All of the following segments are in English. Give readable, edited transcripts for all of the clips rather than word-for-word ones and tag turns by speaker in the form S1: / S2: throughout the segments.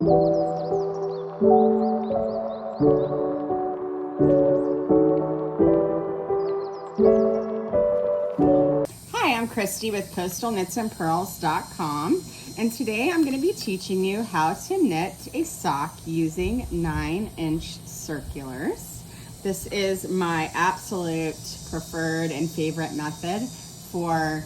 S1: Hi, I'm Christy with coastalknitsandpearls.com, and today I'm going to be teaching you how to knit a sock using 9-inch circulars. This is my absolute preferred and favorite method for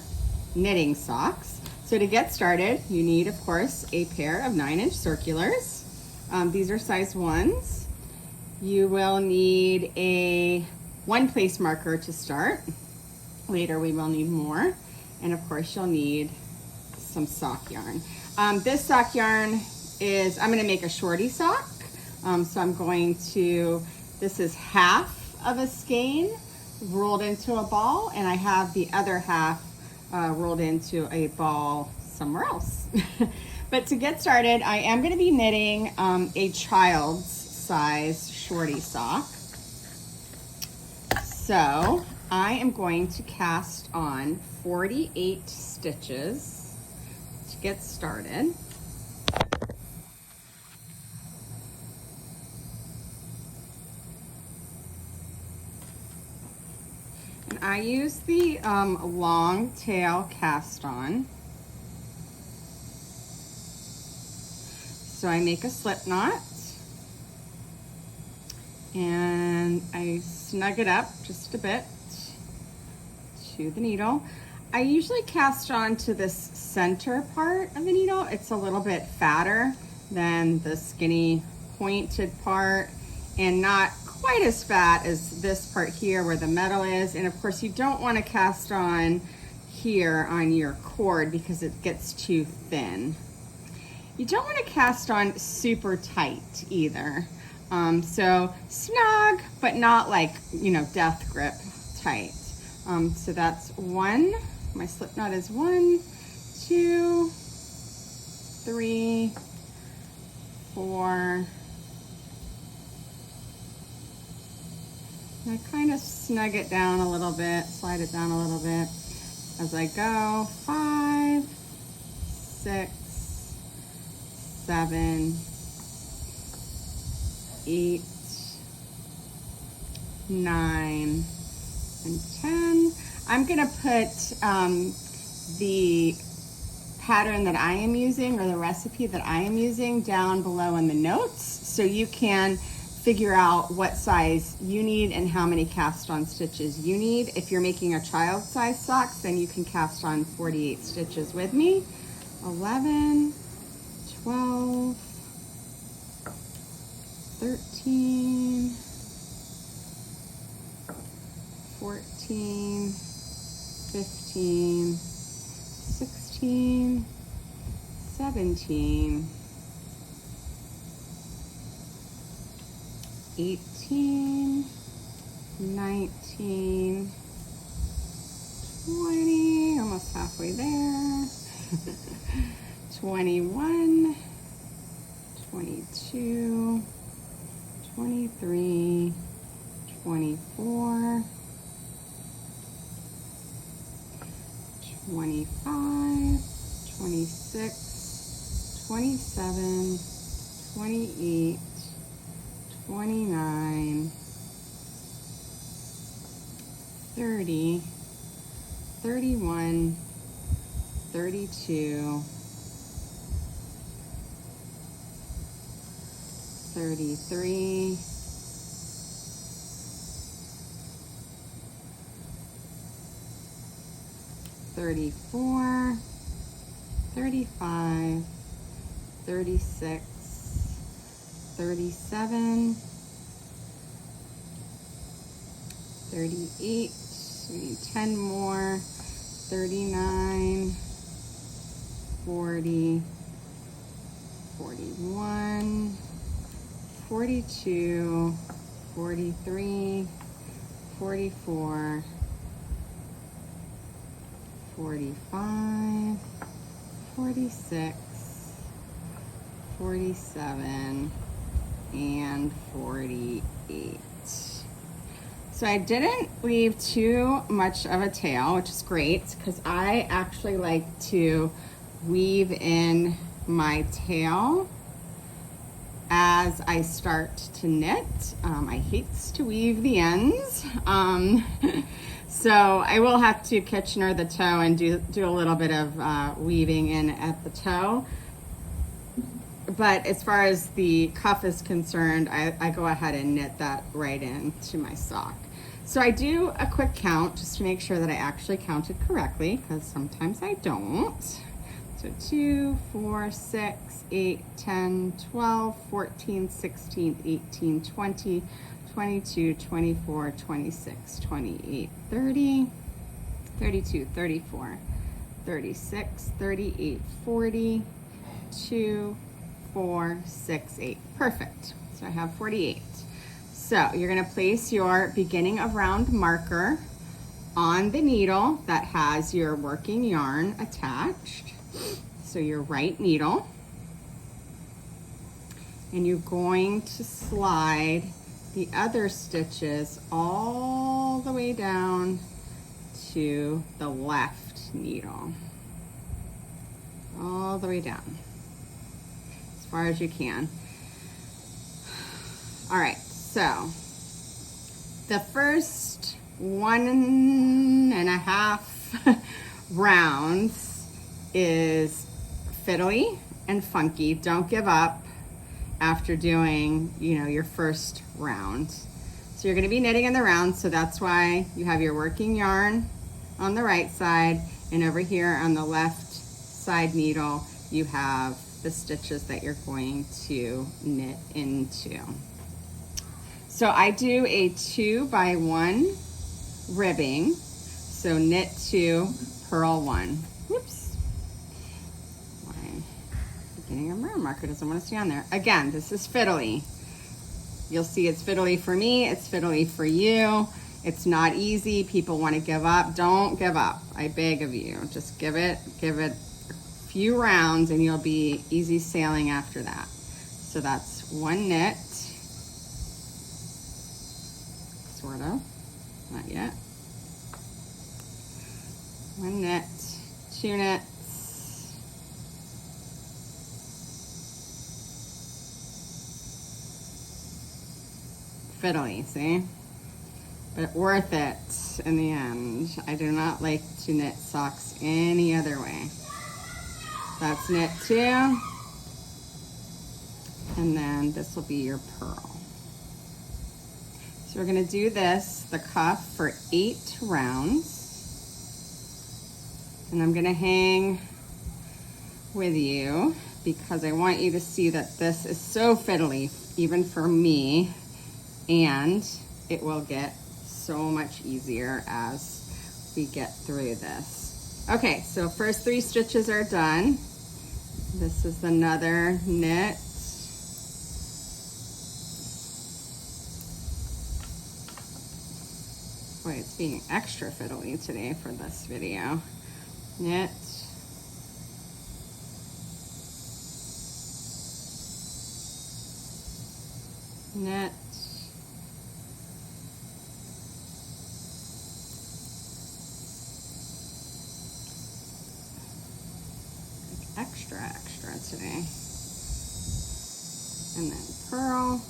S1: knitting socks. So to get started, you need, of course, a pair of 9-inch circulars. These are size 1s. You will need a one-place marker to start. Later we will need more, and of course you'll need some sock yarn. This sock yarn is, I'm going to make a shorty sock, so I'm going to, this is half of a skein rolled into a ball, and I have the other half rolled into a ball somewhere else. But to get started, I am going to be knitting a child's size shorty sock. So I am going to cast on 48 stitches to get started. And I use the long tail cast on. So I make a slip knot and I snug it up just a bit to the needle. I usually cast on to this center part of the needle. It's a little bit fatter than the skinny pointed part and not quite as fat as this part here where the metal is. And of course you don't want to cast on here on your cord because it gets too thin. You don't want to cast on super tight either. So snug, but not like, you know, death grip tight. So that's 1, my slip knot is 1, 2, 3, 4. And I kind of snug it down a little bit, slide it down a little bit as I go. 5, 6, 7, 8, 9, and 10. I'm gonna put the pattern that I am using, or the recipe that I am using, down below in the notes so you can figure out what size you need and how many cast on stitches you need. If you're making a child size socks, then you can cast on 48 stitches with me. 11, 12, 13, 14, 15, 16, 17, 18, 19, 20, almost halfway there, 21, 22, 23, 24, 25, 26, 27, 28, 29, 30, 31, 32, 33, 34, 35, 36, 37, 38, we need 10 more, 39, 40, 41, 42, 43, 44, 45, 46, 47, and 48. So I didn't leave too much of a tail, which is great because I actually like to weave in my tail as I start to knit. I hate to weave the ends. So I will have to Kitchener the toe and do a little bit of weaving in at the toe. But as far as the cuff is concerned, I go ahead and knit that right into my sock. So I do a quick count just to make sure that I actually counted correctly, because sometimes I don't. So 2, 4, 6, 8, 10, 12, 14, 16, 18, 20, 22, 24, 26, 28, 30, 32, 34, 36, 38, 40, 2, 4, 6, 8. Perfect. So I have 48. So you're going to place your beginning of round marker on the needle that has your working yarn attached. So your right needle. And you're going to slide the other stitches all the way down to the left needle. All the way down. As far as you can. All right, so the first 1.5 rounds is fiddly and funky. Don't give up after doing, your first round. So you're going to be knitting in the round, so that's why you have your working yarn on the right side, and over here on the left side needle, you have the stitches that you're going to knit into. So I do a 2 by 1 ribbing. So knit 2, purl 1. Whoops. My beginning of round marker doesn't want to stay on there. Again, this is fiddly. You'll see it's fiddly for me, it's fiddly for you. It's not easy. People want to give up. Don't give up. I beg of you. Just give it a few rounds and you'll be easy sailing after that. So that's 1 knit. Sort of. Not yet. 1 knit, 2 knits. Fiddly, see? But worth it in the end. I do not like to knit socks any other way. That's knit 2. And then this will be your purl. So we're going to do this, the cuff, for 8 rounds. And I'm going to hang with you because I want you to see that this is so fiddly, even for me, and it will get so much easier as we get through this. Okay, so first 3 stitches are done. This is another knit. Boy, it's being extra fiddly today for this video. Knit. Knit. Extra today. And then purl.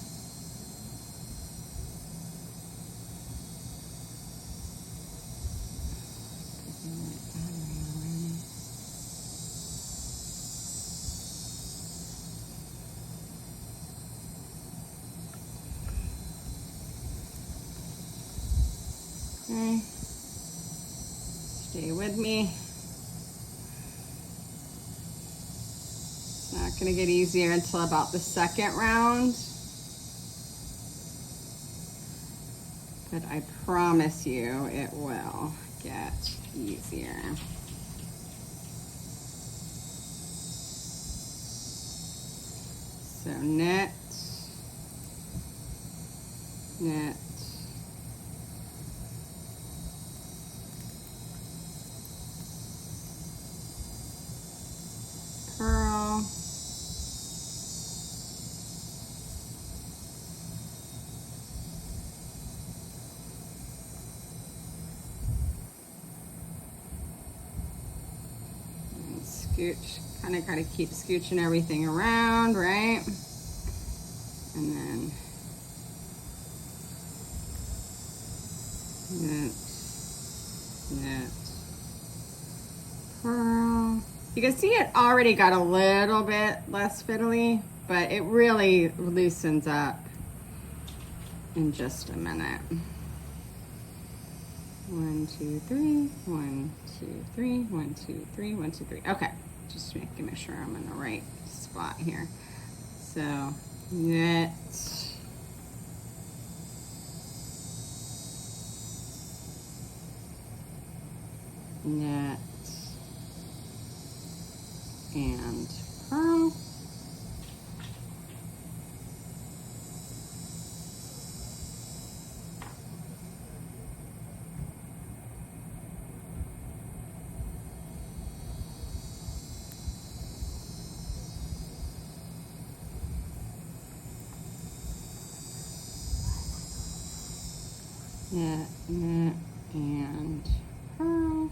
S1: Okay. Stay with me. It's not going to get easier until about the second round. But I promise you it will get easier. So knit, knit, purl, and scooch. Kind of got to keep scooching everything around, right? You can see it already got a little bit less fiddly, but it really loosens up in just a minute. 1, 2, 3, 1, 2, 3, 1, 2, 3, 1, 2, 3. Okay, just making sure I'm in the right spot here. So knit, knit, and purl. Knit, knit, and purl.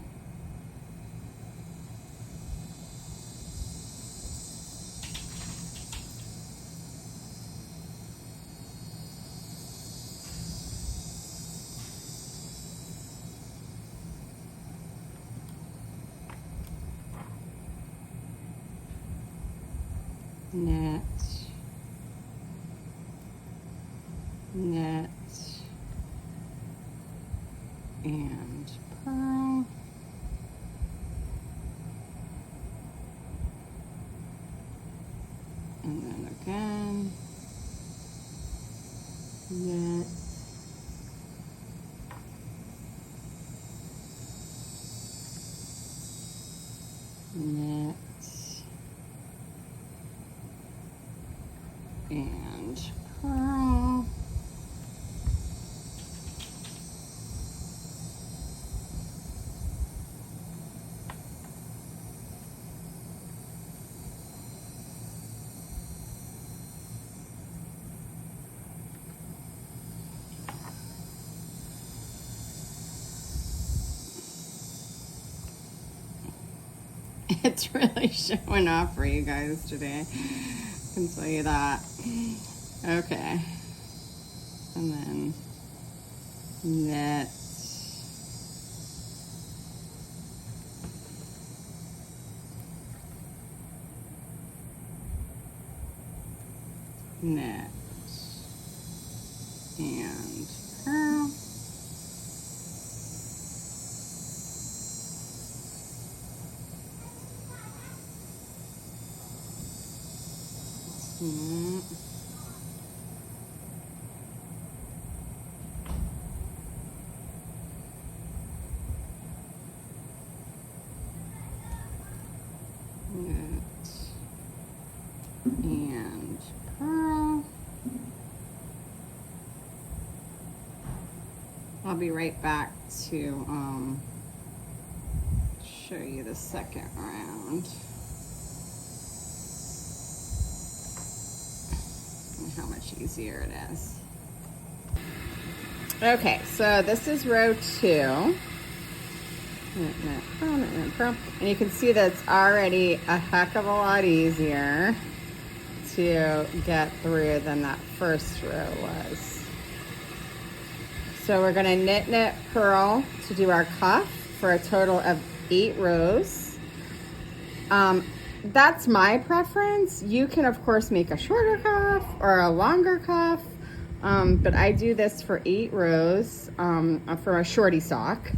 S1: Knit, knit, and purl. And then again, knit, knit, and purl. It's really showing off for you guys today. I can tell you that. Okay. And then knit, knit, and purl. Knit, knit, and purl. I'll be right back to show you the second round and how much easier it is. Okay, so this is row 2. Knit, knit, purl, knit, knit, purl. And you can see that it's already a heck of a lot easier to get through than that first row was. So we're gonna knit, knit, purl to do our cuff for a total of 8 rows. That's my preference. You can of course make a shorter cuff or a longer cuff, but I do this for 8 rows for a shorty sock.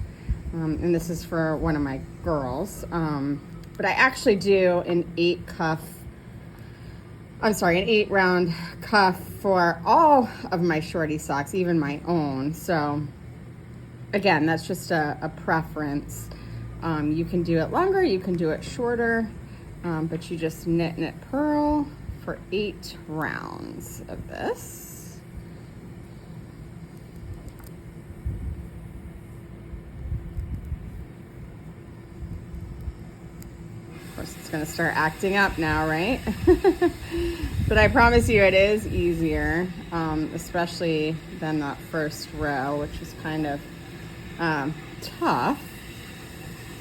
S1: And this is for one of my girls. But I actually do an 8 round cuff for all of my shorty socks, even my own. So again, that's just a preference. You can do it longer, you can do it shorter, but you just knit, knit, purl for 8 rounds of this. Of course, it's gonna start acting up now, right? But I promise you it is easier, especially than that first row, which is kind of tough.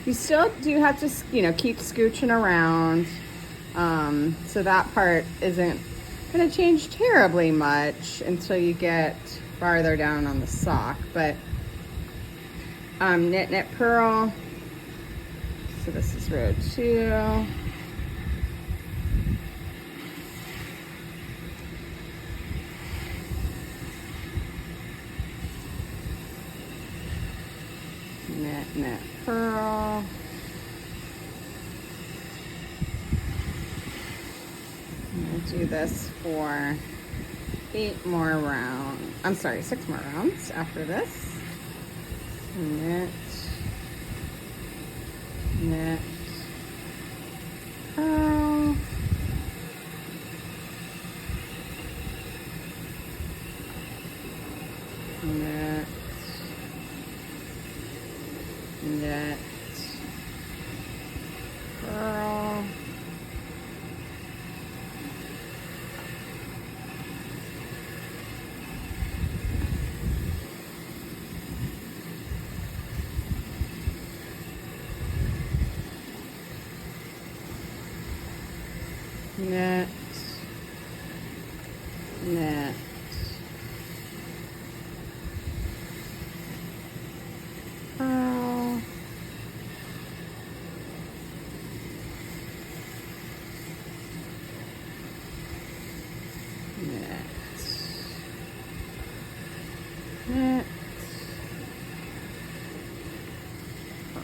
S1: You still do have to, keep scooching around. So that part isn't gonna change terribly much until you get farther down on the sock. But knit, knit, purl So this is row 2. Knit, knit, purl. I'm gonna do this for 8 more rounds. I'm sorry, 6 more rounds after this. Knit, knit, purl. Knit, knit, purl. Knit, knit, purl, knit, knit, purl.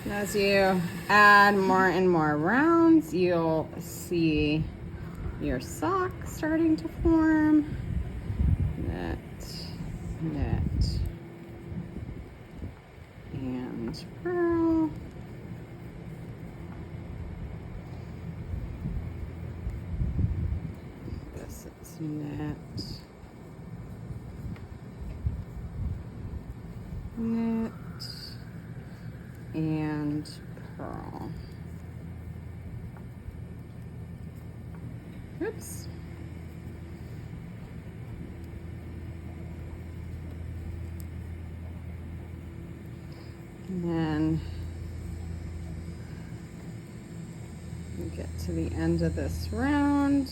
S1: And as you add more and more rounds, you'll see your sock starting to form. Knit, knit, and purl. This is knit, knit, and purl. Oops. And then we get to the end of this round,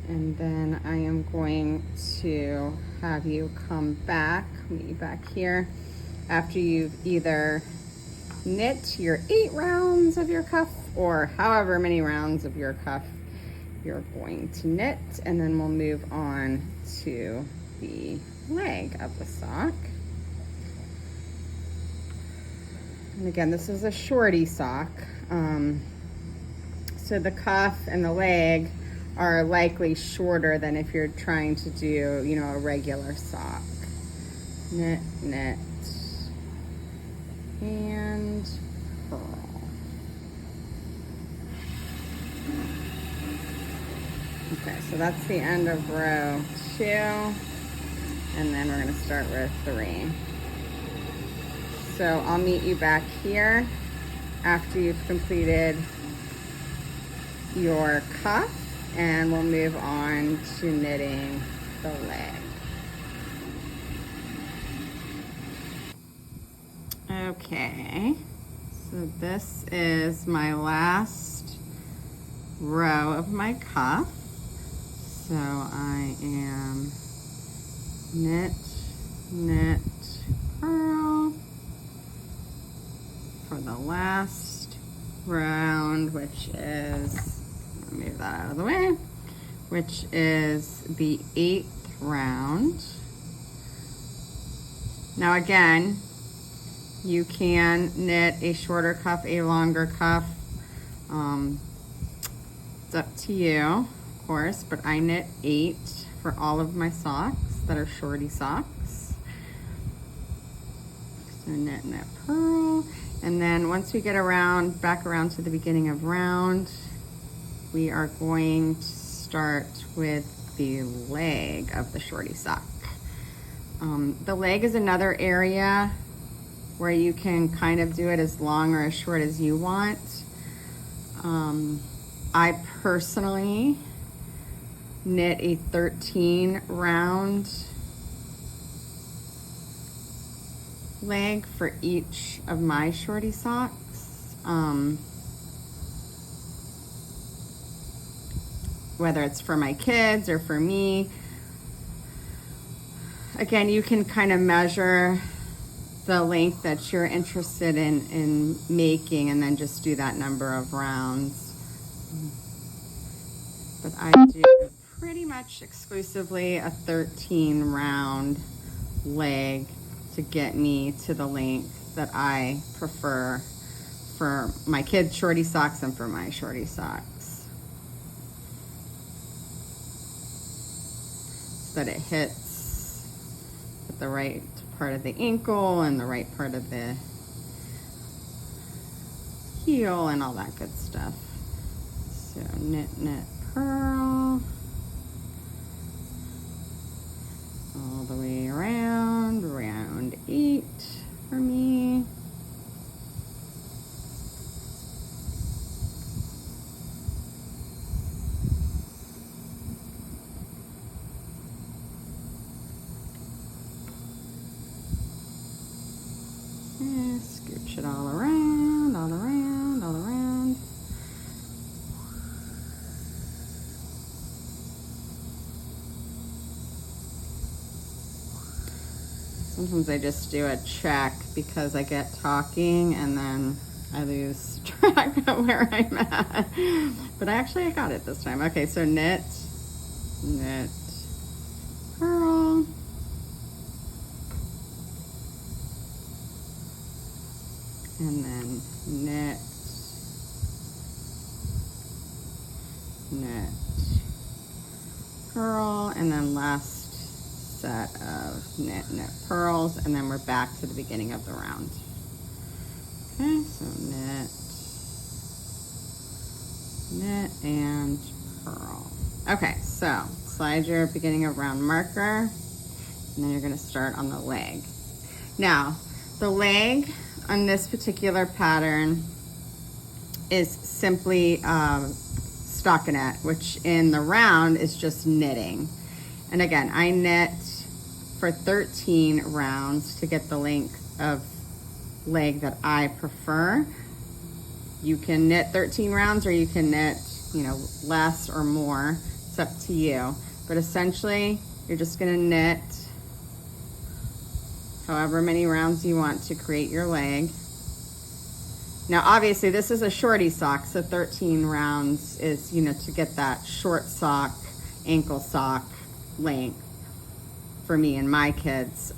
S1: and then I am going to have you come back, meet you back here after you've either knit your 8 rounds of your cuff or however many rounds of your cuff you're going to knit, and then we'll move on to the leg of the sock. And again, this is a shorty sock, so the cuff and the leg are likely shorter than if you're trying to do, you know, a regular sock. Knit, knit, and purl. Okay, so that's the end of row 2, and then we're going to start row 3. So I'll meet you back here after you've completed your cuff, and we'll move on to knitting the leg. Okay, so this is my last row of my cuff. So I am knit, knit, purl for the last round, which is, I'll move that out of the way, which is the 8th round. Now again, you can knit a shorter cuff, a longer cuff. It's up to you, of course, but I knit 8 for all of my socks that are shorty socks. So knit, knit, purl. And then once we get around, back around to the beginning of round, we are going to start with the leg of the shorty sock. The leg is another area where you can kind of do it as long or as short as you want. I personally knit a 13 round leg for each of my shorty socks. Whether it's for my kids or for me, Again, you can kind of measure the length that you're interested in making and then just do that number of rounds. But I do pretty much exclusively a 13 round leg to get me to the length that I prefer for my kids' shorty socks and for my shorty socks. So that it hits at the right part of the ankle and the right part of the heel and all that good stuff. So knit, knit, purl all the way around, round 8 for me. And scooch it all around, all around, all around. Sometimes I just do a check because I get talking and then I lose track of where I'm at. But I got it this time. Okay, so knit, knit, purl. And then knit, knit, purl, and then last set of knit, knit, purls, and then we're back to the beginning of the round. Okay, so knit, knit, and purl. Okay, so slide your beginning of round marker, and then you're gonna start on the leg. Now, the leg on this particular pattern is simply stockinette, which in the round is just knitting. And again, I knit for 13 rounds to get the length of leg that I prefer. You can knit 13 rounds or you can knit, less or more. It's up to you. But essentially, you're just gonna knit however many rounds you want to create your leg. Now, obviously, this is a shorty sock, so 13 rounds is, to get that short sock, ankle sock length for me and my kids.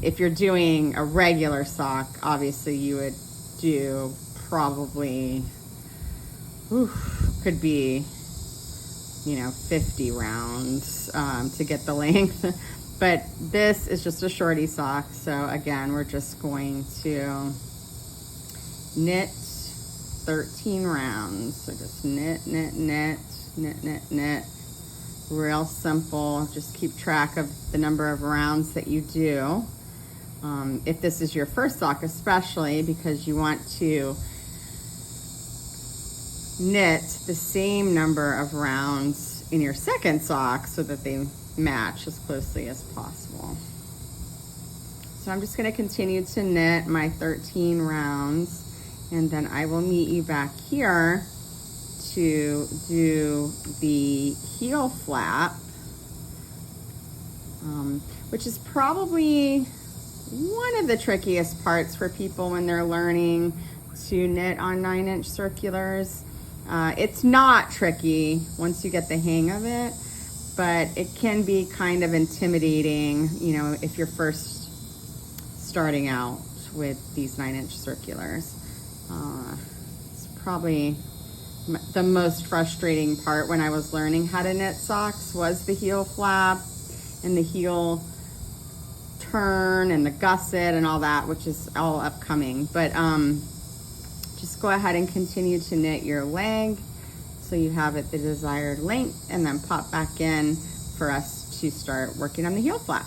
S1: If you're doing a regular sock, obviously you would do probably, could be, 50 rounds to get the length. But this is just a shorty sock. So again, we're just going to knit 13 rounds. So just knit, knit, knit, knit, knit, knit. Real simple. Just keep track of the number of rounds that you do. If this is your first sock, especially because you want to knit the same number of rounds in your second sock so that they match as closely as possible. So I'm just going to continue to knit my 13 rounds, and then I will meet you back here to do the heel flap, which is probably one of the trickiest parts for people when they're learning to knit on 9-inch circulars. It's not tricky once you get the hang of it, but it can be kind of intimidating, if you're first starting out with these 9-inch circulars. It's probably the most frustrating part when I was learning how to knit socks was the heel flap and the heel turn and the gusset and all that, which is all upcoming. But just go ahead and continue to knit your leg so you have it the desired length, and then pop back in for us to start working on the heel flap.